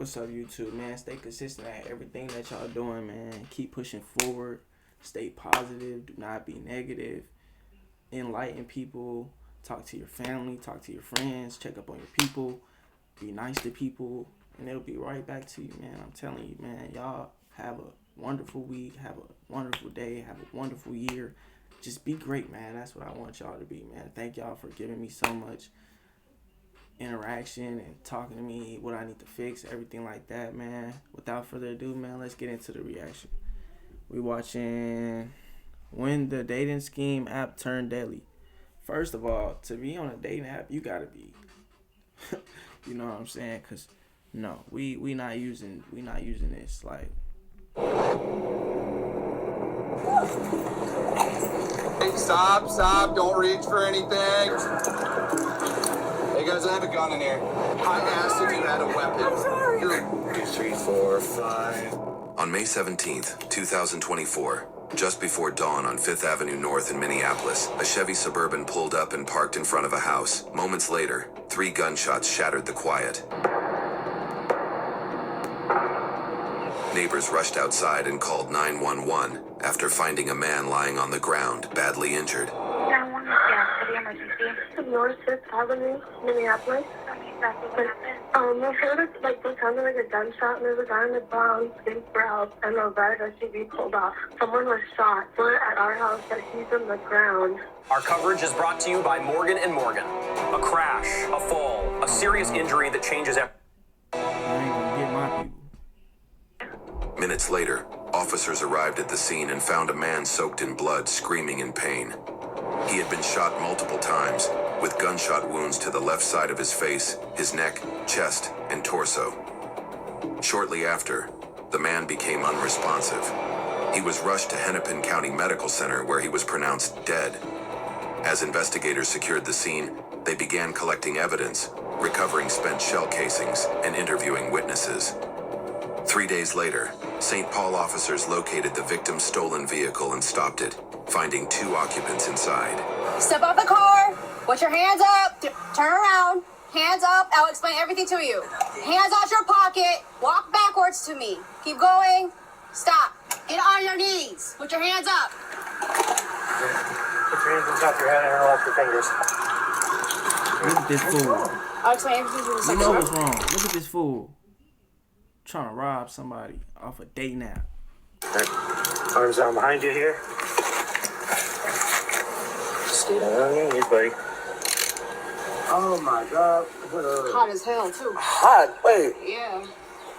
What's up, YouTube, man? Stay consistent at everything that y'all doing, man. Keep pushing forward. Stay positive. Do not be negative. Enlighten people. Talk to your family. Talk to your friends. Check up on your people. Be nice to people. And it'll be right back to you, man. I'm telling you, man. Y'all have a wonderful week. Have a wonderful day. Have a wonderful year. Just be great, man. That's what I want y'all to be, man. Thank y'all for giving me so much interaction and talking to me, what I need to fix, everything like that, man. Without further ado, man, let's get into the reaction. We watching When the Dating Scheme App Turned Deadly. First of all, to be on a dating app, you gotta be, you know what I'm saying? Cause no, we not using this like. Hey, stop! Don't reach for anything. Hey guys, I have a gun in here. I asked if you had a weapon. I'm sorry. 2, 3, 4, 5. On May 17th, 2024, just before dawn on 5th Avenue North in Minneapolis, a Chevy Suburban pulled up and parked in front of a house. Moments later, 3 gunshots shattered the quiet. Neighbors rushed outside and called 911 after finding a man lying on the ground, badly injured. 911, yeah, for the emergency. North 5th Avenue, Minneapolis. I heard it sounded like a gunshot, and there's a guy in the brown skin brown and a red SUV pulled off. Someone was shot. We're at our house, but he's on the ground. Our coverage is brought to you by Morgan & Morgan. A crash, a fall, a serious injury that changes everything. I ain't gonna get my people. Minutes later, officers arrived at the scene and found a man soaked in blood, screaming in pain. He had been shot multiple times, with gunshot wounds to the left side of his face, his neck, chest, and torso. Shortly after, the man became unresponsive. He was rushed to Hennepin County Medical Center, where he was pronounced dead. As investigators secured the scene, they began collecting evidence, recovering spent shell casings, and interviewing witnesses. 3 days later, St. Paul officers located the victim's stolen vehicle and stopped it, finding 2 occupants inside. Step off the car. Put your hands up. Turn around. Hands up. I'll explain everything to you. Hands out your pocket. Walk backwards to me. Keep going. Stop. Get on your knees. Put your hands up. Put your hands on top of your head and interlock your fingers. Look at this fool. I'll explain everything to you. You know what's wrong. Look at this fool. Trying to rob somebody off a dating app. Arms down behind you here. Stay down on your knees, buddy. Oh my God. Hot as hell, too. Hot? Wait. Yeah.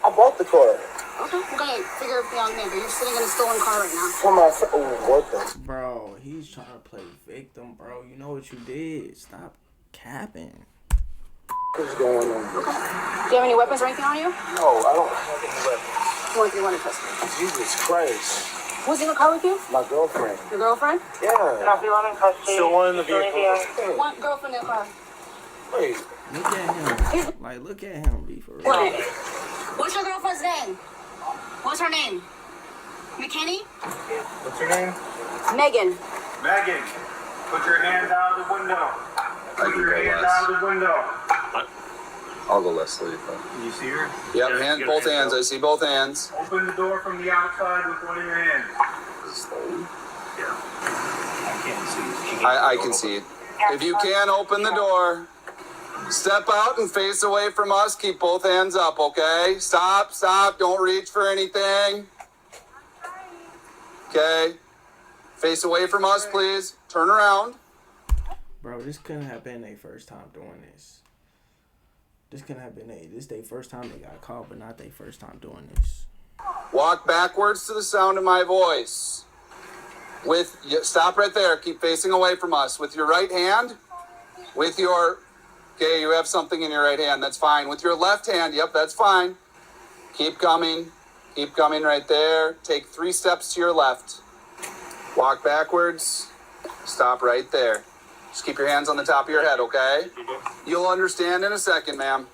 I bought the car. Okay. We're going to figure everything out later. You're sitting in a stolen car right now. For my friend. Oh, what the? Bro, he's trying to play victim, bro. You know what you did. Stop capping. What's going on? Okay. Do you have any weapons or anything on you? No, I don't have any weapons. What do you want to custody? Jesus Christ. Who's in the car with you? My girlfriend. Your girlfriend? Yeah. Still one in the vehicle. One girlfriend in the car. Wait. Look at him. Like, look at him, be for real. What? What's your girlfriend's name? What's her name? McKinney? What's your name? Megan. Megan, put your hands out of the window. Put your hands out of the window. I'll go Leslie. You see her? Yep, both hands. I see both hands. Open the door from the outside with one of your hands. I can't see. I can see it. If you can, open the door. Step out and face away from us. Keep both hands up, okay? Stop. Don't reach for anything. Okay. Face away from us, please. Turn around. Bro, this couldn't have been their first time doing this. This couldn't have been their first time they got caught, but not their first time doing this. Walk backwards to the sound of my voice. Stop right there. Keep facing away from us. With your right hand, okay, you have something in your right hand. That's fine. With your left hand, yep, that's fine. Keep coming. Keep coming right there. Take 3 steps to your left. Walk backwards. Stop right there. Just keep your hands on the top of your head, okay? You'll understand in a second, ma'am.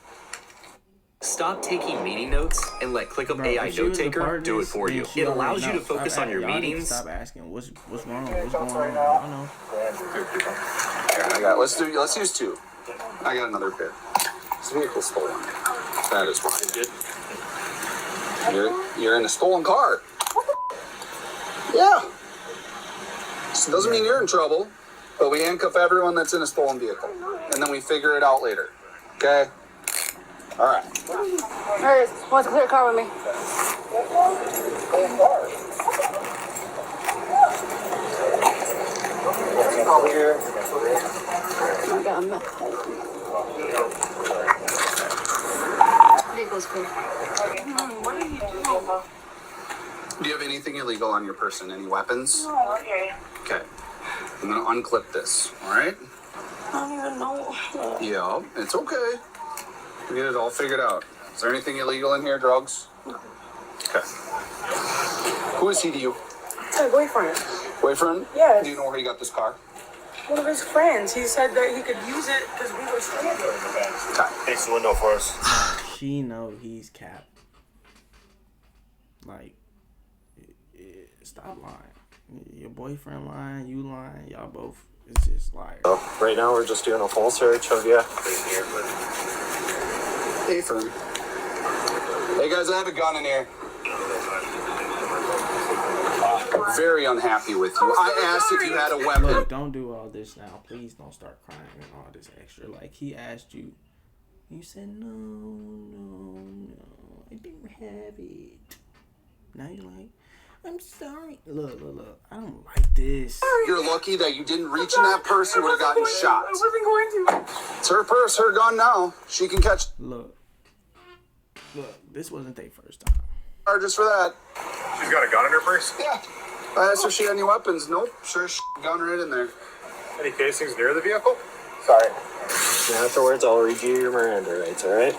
Stop taking meeting notes and let ClickUp AI Note Taker do it for you. It allows you to focus on your meetings. Stop asking what's wrong, what's going on. I know. Here, let's use 2. I got another pair. This vehicle's stolen. That is why. You're in a stolen car. Yeah. So it doesn't mean you're in trouble, but we handcuff everyone that's in a stolen vehicle, and then we figure it out later. Okay? All right. Hurry, wants to clear a car with me. I got him. Vehicle's clear. What are you doing? Do you have anything illegal on your person? Any weapons? Oh, okay. Okay. I'm gonna unclip this. All right? I don't even know. Yeah, it's okay. We get it all figured out. Is there anything illegal in here? Drugs? Okay. Who is he to you? My boyfriend. Boyfriend? Yes. Do you know where he got this car? One of his friends. He said that he could use it because we were stranded. Fix the window for us. She know he's capped. Like, stop lying. Your boyfriend lying, you lying, y'all both. It's just liars. Right now, we're just doing a full search of you. Hey, firm. Hey, guys, I have a gun in here. Very unhappy with you. I asked if you had a weapon. Look, don't do all this now. Please don't start crying and all this extra. Like, he asked you. You said, no, I didn't have it. Now you're like, I'm sorry. Look. I don't like this. You're lucky that you didn't reach in that purse. You would have gotten shot. I wasn't going to. It's her purse, her gun now. She can catch Look, this wasn't their first time. charges for that. She's got a gun in her purse? Yeah. I asked her if she had any weapons. Nope. Sure, gun right in there. Any casings near the vehicle? Sorry. And afterwards, I'll read you your Miranda rights, all right?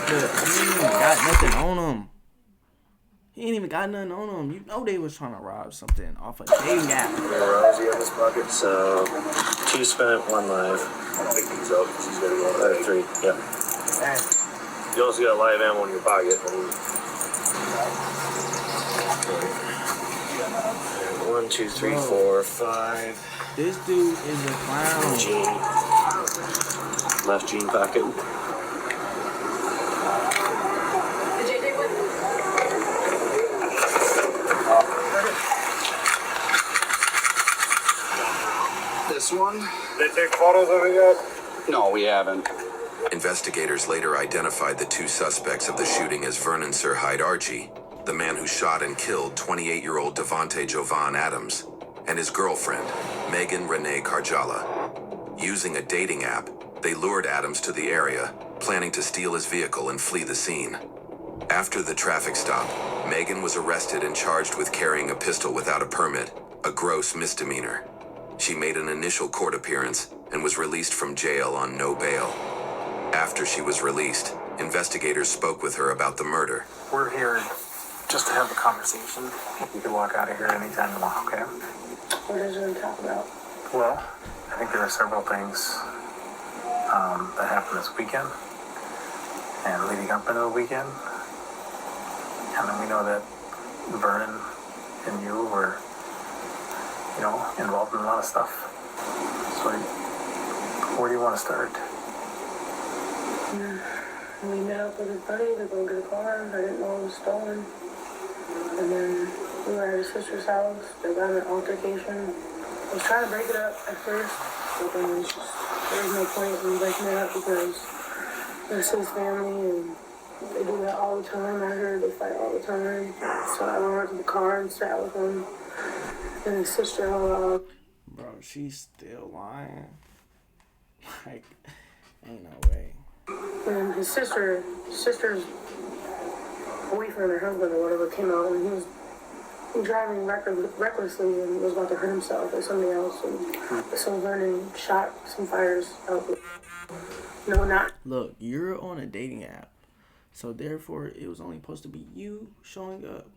Look, he ain't even got nothing on him. He ain't even got nothing on him. You know they was trying to rob something off a dating app. So, 2 spent, 1 live. I think he's out. She's got to go. 3, yep. You also got live ammo in your pocket. 1, 2, 3, 4, 5. This dude is a clown. Jean. Left jean pocket. This one? They take photos of it yet? No, we haven't. Investigators later identified the 2 suspects of the shooting as Vernon Sir Hyde Archie, the man who shot and killed 28-year-old Devontae Jovan Adams, and his girlfriend, Megan Renee Carjala. Using a dating app, they lured Adams to the area, planning to steal his vehicle and flee the scene. After the traffic stop, Megan was arrested and charged with carrying a pistol without a permit, a gross misdemeanor. She made an initial court appearance and was released from jail on no bail. After she was released, investigators spoke with her about the murder. We're here just to have a conversation. You can walk out of here anytime you want, okay? What is it to talk about? Well, I think there are several things that happened this weekend and leading up into the weekend. And then we know that Vernon and you were, involved in a lot of stuff. So where do you want to start? We met up with his buddy to go get a car. I didn't know it was stolen. And then we were at his sister's house. They got in an altercation. I was trying to break it up at first, but then there was no point in breaking it up because it's his family and they do that all the time. I heard they fight all the time. So I went over to the car and sat with him. And his sister, Bro, she's still lying. Like, ain't no way. and his sister's boyfriend or husband or whatever came out and he was driving recklessly and was about to hurt himself or somebody else. And so Vernon shot some fires out. No, not. Look, you're on a dating app. So therefore, it was only supposed to be you showing up.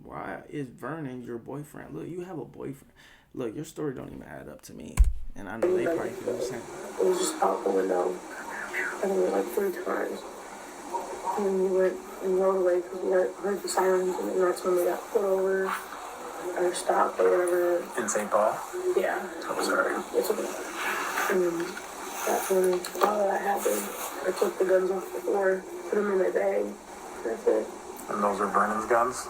Why is Vernon your boyfriend? Look, you have a boyfriend. Look, your story don't even add up to me. And I know they probably feel the same. It was just out the window. I think it was like 3 times. And then we went and rode away because we heard the sirens and that's when we got pulled over. I stopped or whatever. In St. Paul? Yeah. I'm sorry. It's okay. And that's when all that happened. I took the guns off the floor, put them in my bag. That's it. And those are Vernon's guns?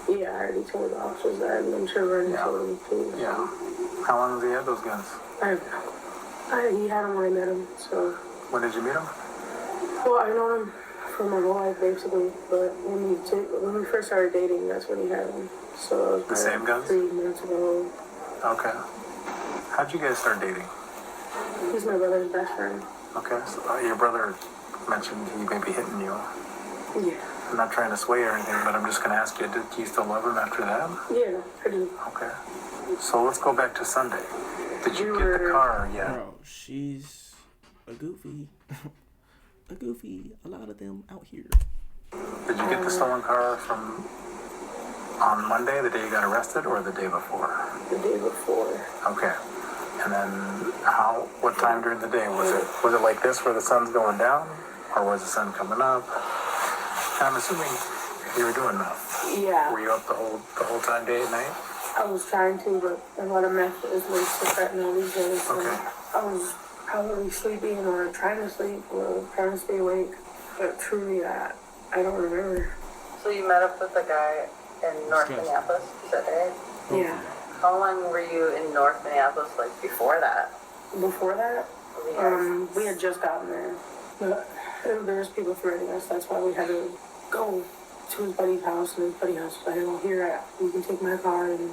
Yeah, I already told the officers that, and I'm sure Vernon told them too. Yeah. How long has he had those guns? I don't know. He had them when I met him, so. When did you meet him? Well, I know him for my whole life, basically, but when we first started dating, that's when he had them. So it was the same guns? 3 months ago. Okay. How'd you guys start dating? He's my brother's best friend. Okay, so your brother mentioned he may be hitting you. Yeah. I'm not trying to sway or anything, but I'm just going to ask you, do you still love him after that? Yeah, I do. Okay. So let's go back to Sunday. Did you get the car yet? Bro, she's a goofy. A goofy. A lot of them out here. Did you get the stolen car from on Monday, the day you got arrested, or the day before? The day before. Okay. And then what time during the day? Was it like this where the sun's going down? Or was the sun coming up? I'm assuming you were doing meth. Yeah. Were you up the whole time, day and night? I was trying to, but a lot of meth is laced with fentanyl these days. So Okay. I was probably sleeping or trying to sleep or trying to stay awake. But truly, I don't remember. So you met up with the guy in North Minneapolis, is that right? Yeah. How long were you in North Minneapolis, like, before that? Before that, we had just gotten there. But there was people threatening us. That's why we had to go to his buddy's house, and his buddy's house was like, well, here, you can take my car. And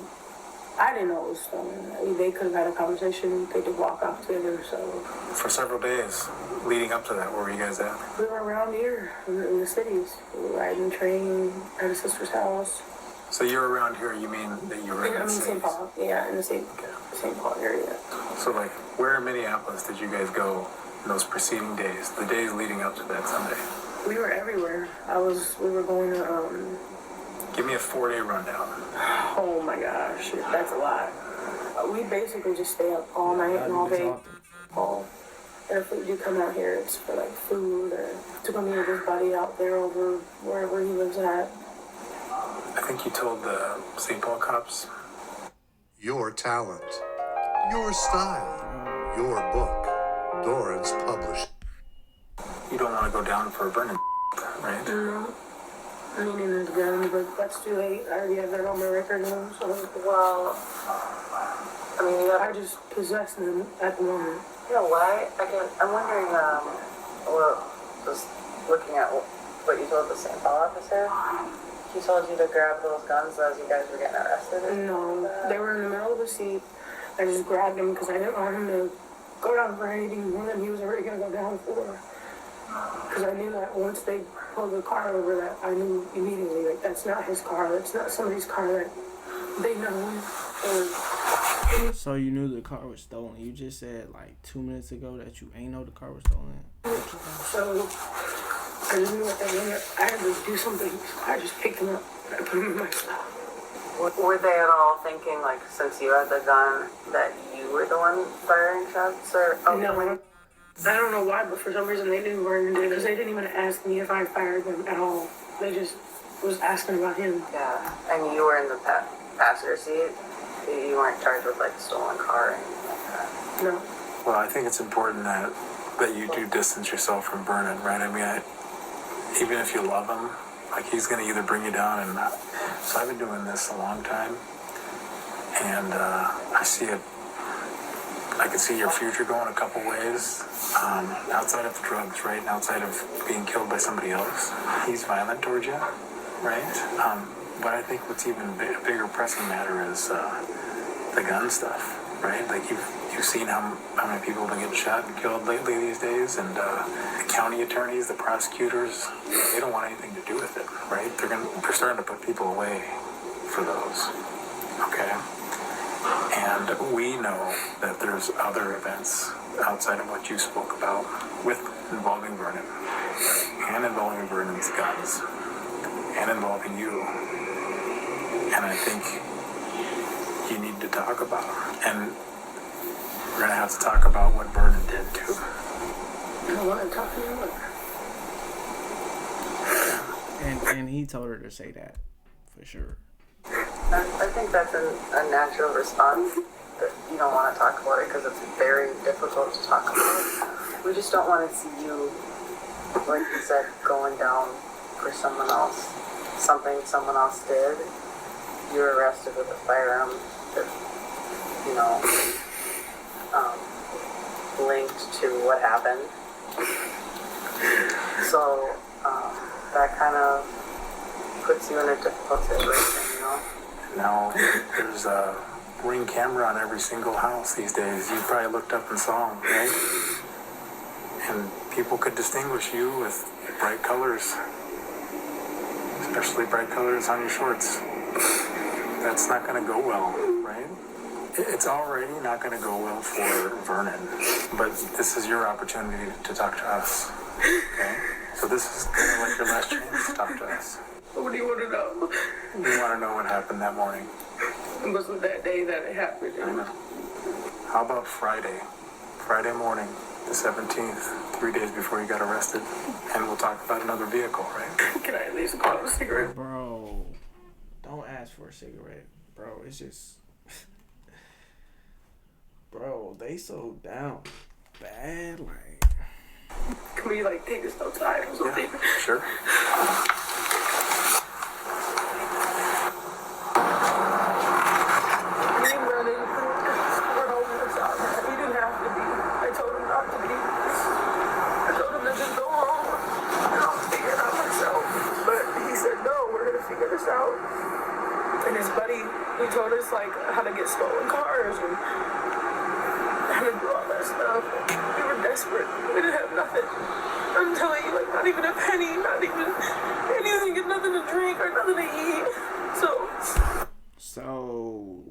I didn't know it was stolen. They could have had a conversation. They could walk off together, so. For several days leading up to that, where were you guys at? We were around here in the cities. We were riding the train at his sister's house. So you're around here, you mean that you were in the St. Paul. Yeah, in the St. Paul area. So, like, where in Minneapolis did you guys go in those preceding days, the days leading up to that Sunday? We were everywhere. We were going to, Give me a 4-day rundown. Oh my gosh, that's a lot. We basically just stay up all night and all day. And if we do come out here, it's for like food or to go meet his buddy out there over wherever he lives at. I think you told the St. Paul cops. Your talent, your style, your book. Doran's published. You don't want to go down for a burning, right? No. I mean, in his gun, but that's too late. I already have that on my record now, so. Well, I mean, I just possess them at the moment. You know why? I'm wondering, well, just looking at what you told the St. Paul officer, he told you to grab those guns as you guys were getting arrested? No, they were in the middle of the seat. I just grabbed him because I didn't want him to go down for anything more than he was already going to go down for. Because I knew that once they pulled the car over, that I knew immediately, like, that's not his car. It's not somebody's car that they know. So you knew the car was stolen. You just said like 2 minutes ago that you ain't know the car was stolen. So I just knew what that meant. I had to do something. I just picked him up and put him in my stuff. Were they at all thinking, like, since you had the gun, that you were the one firing shots? Or no, I don't know why, but for some reason they didn't burn it because they didn't even ask me if I fired them at all. They just was asking about him. Yeah, and you were in the passenger seat. You weren't charged with, like, a stolen car or anything like that. No. Well, I think it's important that you do distance yourself from Vernon, right? I mean, even if you love him, like, he's going to either bring you down and not. So I've been doing this a long time, and I can see your future going a couple ways, outside of the drugs, right? And outside of being killed by somebody else. He's violent towards you, right? But I think what's even a bigger pressing matter is the gun stuff, right? Like, you've seen how many people have been getting shot and killed lately these days, and the county attorneys, the prosecutors, they don't want anything to do with it, right? They're starting to put people away for those, okay? And we know that there's other events outside of what you spoke about involving Vernon, and involving Vernon's guns, and involving you. And I think you need to talk about it. And we're going to have to talk about what Vernon did too. I want to talk to you. And he told her to say that, for sure. I think that's a natural response that you don't want to talk about it because it's very difficult to talk about. We just don't want to see you, like you said, going down for someone else, something someone else did. You're arrested with a firearm that, you know, linked to what happened. So that kind of puts you in a difficult situation, you know? Now there's a Ring camera on every single house these days. You probably looked up and saw them, right? And people could distinguish you with bright colors, especially bright colors on your shorts. That's not going to go well, right? It's already not going to go well for Vernon, but this is your opportunity to talk to us, okay? So this is kind of like your last chance to talk to us. What do you want to know? We want to know what happened that morning. It wasn't that day that it happened. I know. How about Friday? Friday morning, the 17th, 3 days before you got arrested, and we'll talk about another vehicle, right? Can I at least call a cigarette? Bro, don't ask for a cigarette. Bro, it's just... Bro, they so down bad, like... Can we, like, take this outside or something? Yeah, sure. He told us like how to get stolen cars and how to do all that stuff. We were desperate. We didn't have nothing. I'm telling you, like not even a penny, not even anything, and nothing to drink or nothing to eat. So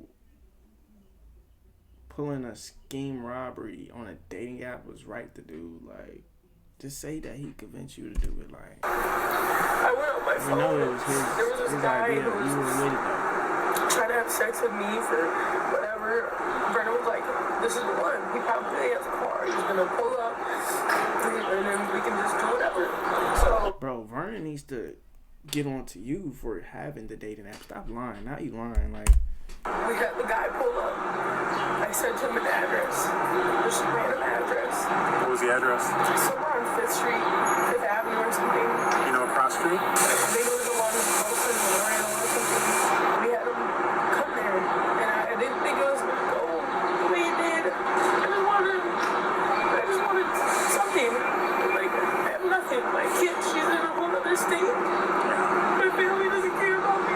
pulling a scheme robbery on a dating app was right to do. Like, just say that he convinced you to do it. Like, I went on my phone. We know it was there was this guy idea. who was You were with it though. Trying to have sex with me for whatever. Brennan was like, this is the one. He probably has a car. He's gonna pull up and then we can just do whatever. So bro, Vernon needs to get on to you for having the dating app. Stop lying. Now you lying. Like, we had the guy pull up. I sent him an address. Just a random address. What was the address? Somewhere on 5th Street, 5th Avenue or something. You know, across street? I think it was along Wilson and Moreno or something. We had him come there, and I didn't think it was going to go the way it did. I just wanted something. Like, I have nothing. My kid, she's in a whole other state. My family doesn't care about me.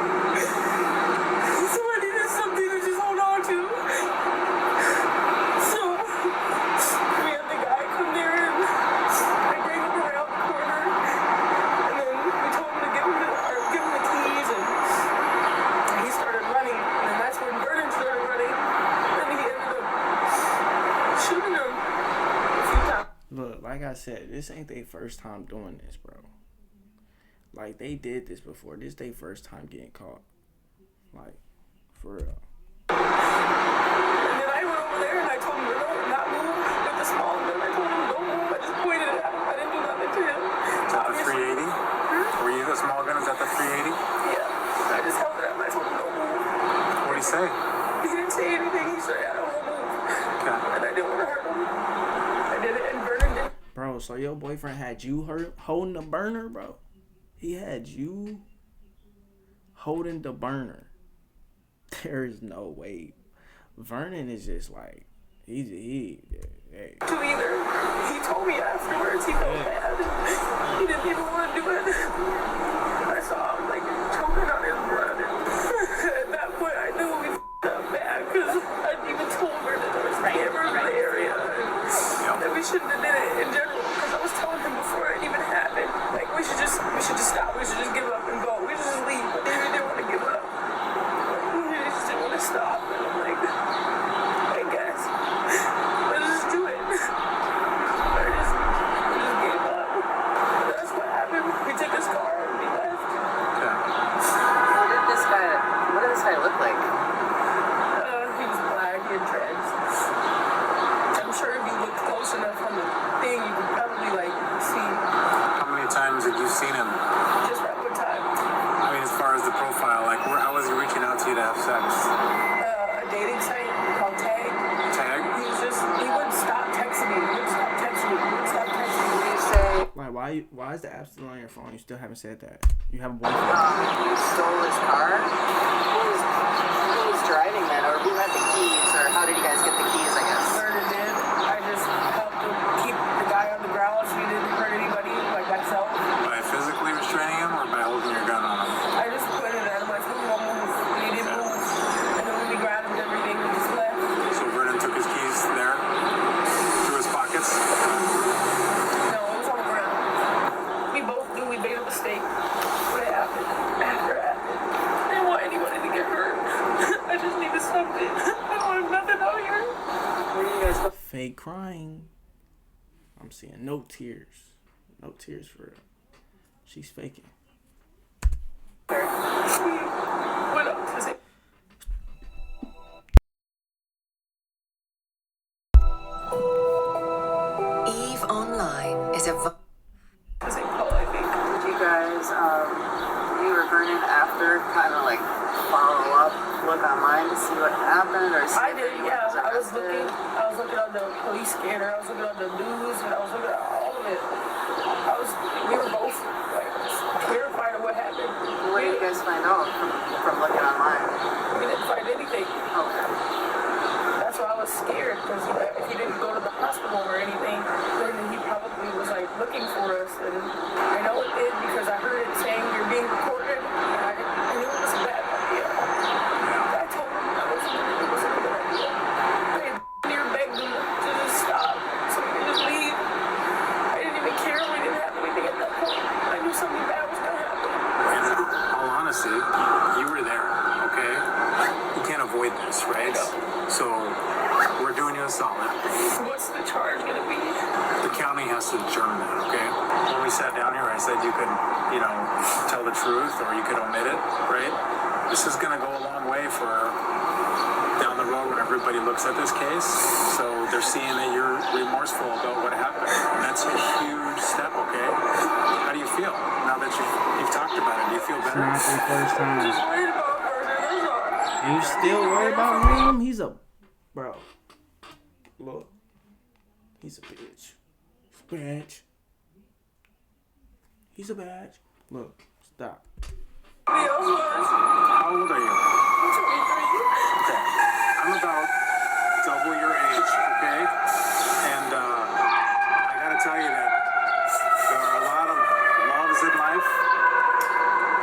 So I needed something to just hold on to. So we had the guy come there and I bring him around the corner, and then we told him to give him the keys, and he started running, and then that's when Vernon started running, and he ended up shooting him a few times. look, like I said, this ain't their first time doing this, bro. Like, they did this before. This their first time getting caught. Like, for real. And then I went over there and I told him to not move with the small gun. I told him don't move. I just pointed it at him. I didn't do nothing to him. Is that the 380? Were you the small gun? Is that the 380? Yeah. I just held it at him. I told him don't move. What did he say? He didn't say anything. He said I don't want to move. Okay. And I didn't want to hurt him. I did it, and Vernon did. Bro, so your boyfriend had you holding the burner, bro? He had you holding the burner. There is no way. Vernon is just like, hey. To either. He told me afterwards he felt bad. He didn't even want to do it. I saw him like choking on his blood. At that point I knew we f***ed up bad because I'd even told her that there was cameras in the area and that we shouldn't have did it in general because I was telling him before it even happened. Like we should just stop. We should just give up and go. We should just leave. But they didn't want to give up. They just didn't want to stop. And I'm like, I guess. Let's just do it. I just gave up. That's what happened. We took his car and we left. Yeah. why is the app still on your phone? You still haven't said that. You have a boyfriend. You stole his car? Who was driving that? Or who had the keys? Or how did you guys get the keys, I guess? Vernon did. I just helped him keep the guy on the ground so he didn't hurt anybody, like myself. By physically restraining him or by holding your gun on him? I just put it at him. I told him don't move. And he didn't move. And then when we grabbed him and everything, we just left. So Vernon took his keys there? Through his pockets? No, it was on the ground. We both knew we made a mistake. What happened after that? I didn't want anybody to get hurt. I just needed something. I wanted nothing out here. Where you guys go? Fake crying. I'm seeing no tears. No tears for real. She's faking. What else is it? Eve Online is a... Is it called, I think? Did you guys, you or Vernon after kind of like follow up, look online to see what happened, or see I did, if yeah. anyone I was arrested? looking on the police scanner. I was looking on the news, and I was looking at all of it. We were both like terrified of what happened. What did you guys find out from looking online? We didn't find anything. Okay. That's why I was scared, because if he didn't go to the hospital or anything, then he probably was like looking for us. And I know it did because I heard it saying you're being recorded, and I knew it was a bad idea. I told him it wasn't a good idea. I near begged him to just stop so we could just leave. I didn't even care. We didn't have anything at that point. I knew something bad was going to happen. In all honesty, you were there, okay? You can't avoid this, right? So, we're doing you a solid. What's the charge going to be? The county has to adjourn that, okay? When we sat down here, I said you could, tell the truth or you could omit it, right? This is going to go a long way for down the road when everybody looks at this case. So they're seeing that you're remorseful about what happened. And that's a huge step, okay? How do you feel now that you've talked about it? Do you feel better? It's not the first time. Just worried about Vernon, that's all. And you still worried about him? He's a... Bro. Look. He's a bitch. Bitch. He's a bitch. Look. Stop. How old are you? I'm 23. Okay. I'm about double your age, okay? And I gotta tell you that there are a lot of loves in life,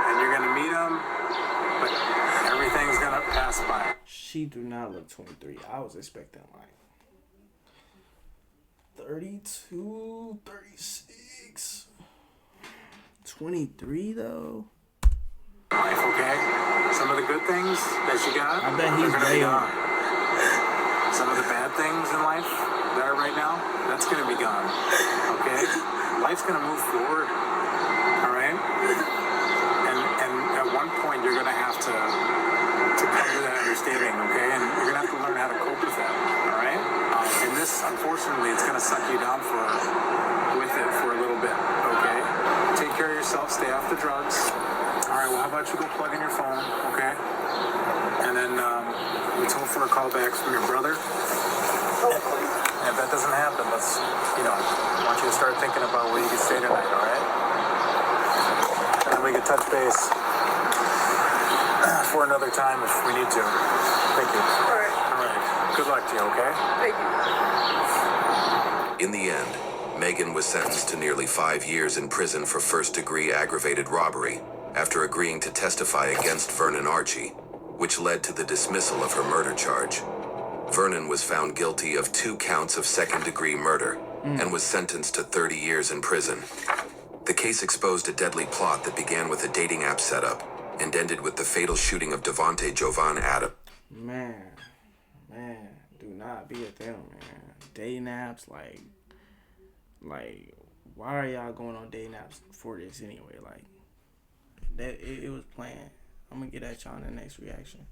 and you're gonna meet them, but everything's gonna pass by. She do not look 23. I was expecting like 32, 36. 23 though. Life, okay? Some of the good things that you got, I bet he's way on. Some of the bad things in life that are right now, that's gonna be gone. Okay? Life's gonna move forward. Alright? And at one point you're gonna have to come to that understanding, okay? And you're gonna have to learn how to cope with that. Alright? And this, unfortunately, it's gonna suck you down with it for a little bit, okay? Take care of yourself, stay off the drugs. Alright, well, how about you go plug in your phone, okay? And then let's hope for a call back from your brother. And if that doesn't happen, let's, I want you to start thinking about where you can stay tonight, alright? And then we can touch base for another time if we need to. Thank you. Alright. Alright. Good luck to you, okay? Thank you. In the end, Megan was sentenced to nearly 5 years in prison for first-degree aggravated robbery after agreeing to testify against Vernon Archie, which led to the dismissal of her murder charge. Vernon was found guilty of 2 counts of second-degree murder and was sentenced to 30 years in prison. The case exposed a deadly plot that began with a dating app setup and ended with the fatal shooting of Devontae Jovan Adams. Man, do not be a them, man. Dating apps, like, why are y'all going on dating apps for this anyway? Like, that it was planned. I'm gonna get at y'all in the next reaction.